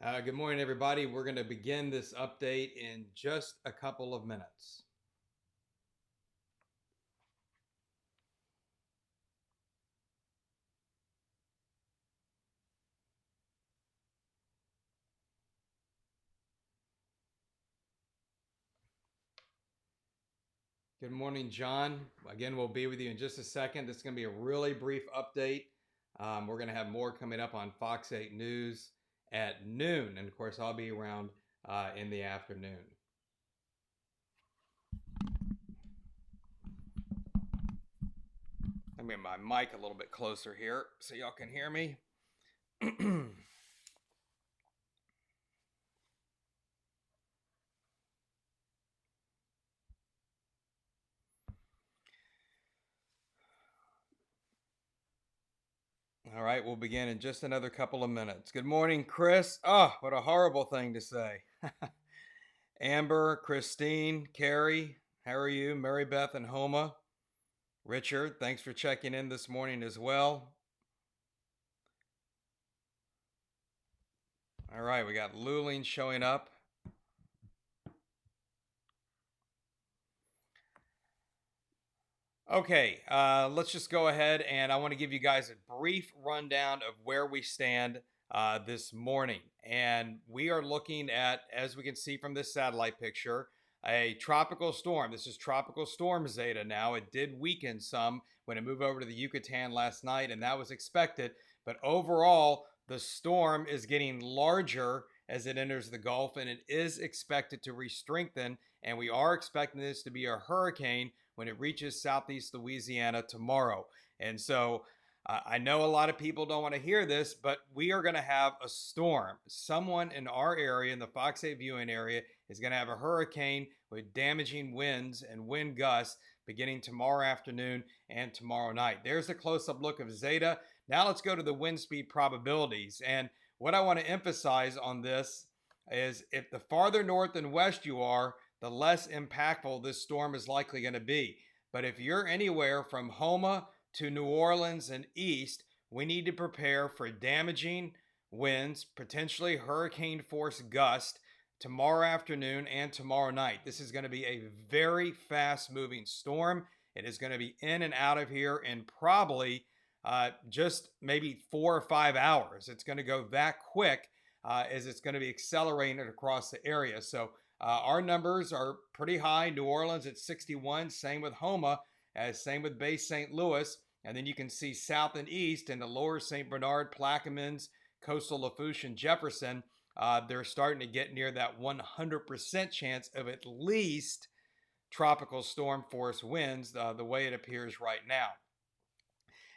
Good morning, everybody. We're going to begin this update in just a couple of minutes. Good morning, John. Again, we'll be with you in just a second. This is going to be a really brief update. We're going to have more coming up on Fox 8 News at noon. And of course, I'll be around in the afternoon. Let me get my mic a little bit closer here so y'all can hear me. All right, we'll begin in just another couple of minutes. Good morning, Chris. Oh, what a horrible thing to say. Amber, Christine, Carrie, how are you? Mary Beth and Homa. Richard, thanks for checking in this morning as well. All right, we got Luling showing up. Okay, let's just go ahead and I want to give you guys a brief rundown of where we stand this morning. And we are looking at, as we can see from this satellite picture, a tropical storm. This is Tropical Storm Zeta now. It did weaken some when it moved over to the Yucatan last night, and that was expected. But overall, the storm is getting larger as it enters the Gulf, and it is expected to re-strengthen. And we are expecting this to be a hurricane when it reaches southeast Louisiana tomorrow. And so I know a lot of people don't want to hear this, but we are going to have a storm. Someone in our area, in the Fox 8 viewing area, is going to have a hurricane with damaging winds and wind gusts beginning tomorrow afternoon and tomorrow night. There's a close-up look of Zeta. Now let's go to the wind speed probabilities. And what I want to emphasize on this is if the farther north and west you are, the less impactful this storm is likely going to be. But if you're anywhere from Homa to New Orleans and east, we need to prepare for damaging winds, potentially hurricane force gust tomorrow afternoon and tomorrow night. This is going to be a very fast moving storm. It is going to be in and out of here in probably just maybe 4 or 5 hours. It's going to go that quick as it's going to be accelerating across the area. So our numbers are pretty high. New Orleans at 61, same with Homa, same with Bay St. Louis. And then you can see south and east in the lower St. Bernard, Plaquemines, coastal Lafourche, and Jefferson. They're starting to get near that 100% chance of at least tropical storm force winds the way it appears right now.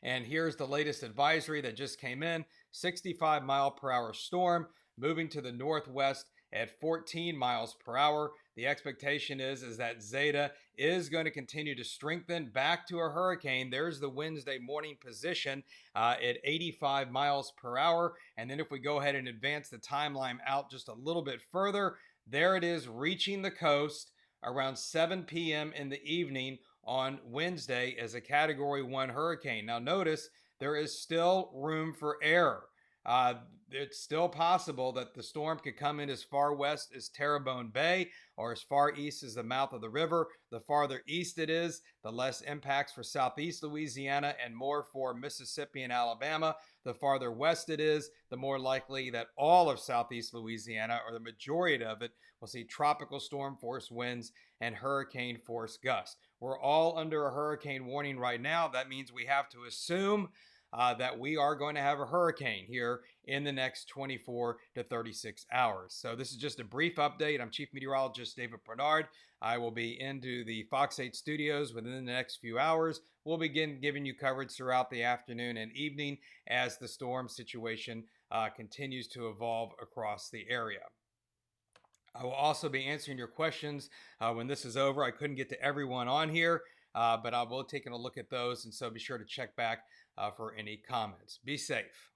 And here's the latest advisory that just came in. 65-mile-per-hour storm moving to the northwest at 14 miles per hour. The expectation is that Zeta is going to continue to strengthen back to a hurricane. There's the Wednesday morning position at 85 miles per hour. And then if we go ahead and advance the timeline out just a little bit further, there it is reaching the coast around 7 p.m. in the evening on Wednesday as a Category 1 hurricane. Now notice there is still room for error. It's still possible that the storm could come in as far west as Terrebonne Bay or as far east as the mouth of the river. The farther east it is, the less impacts for southeast Louisiana and more for Mississippi and Alabama. The farther west it is, the more likely that all of southeast Louisiana, or the majority of it, will see tropical storm force winds and hurricane force gusts. We're all under a hurricane warning right now. That means we have to assume that we are going to have a hurricane here in the next 24 to 36 hours. So this is just a brief update. I'm Chief Meteorologist David Bernard. I will be into the Fox 8 studios within the next few hours. We'll begin giving you coverage throughout the afternoon and evening as the storm situation continues to evolve across the area. I will also be answering your questions when this is over. I couldn't get to everyone on here, but I will be taking a look at those, and so be sure to check back for any comments. Be safe.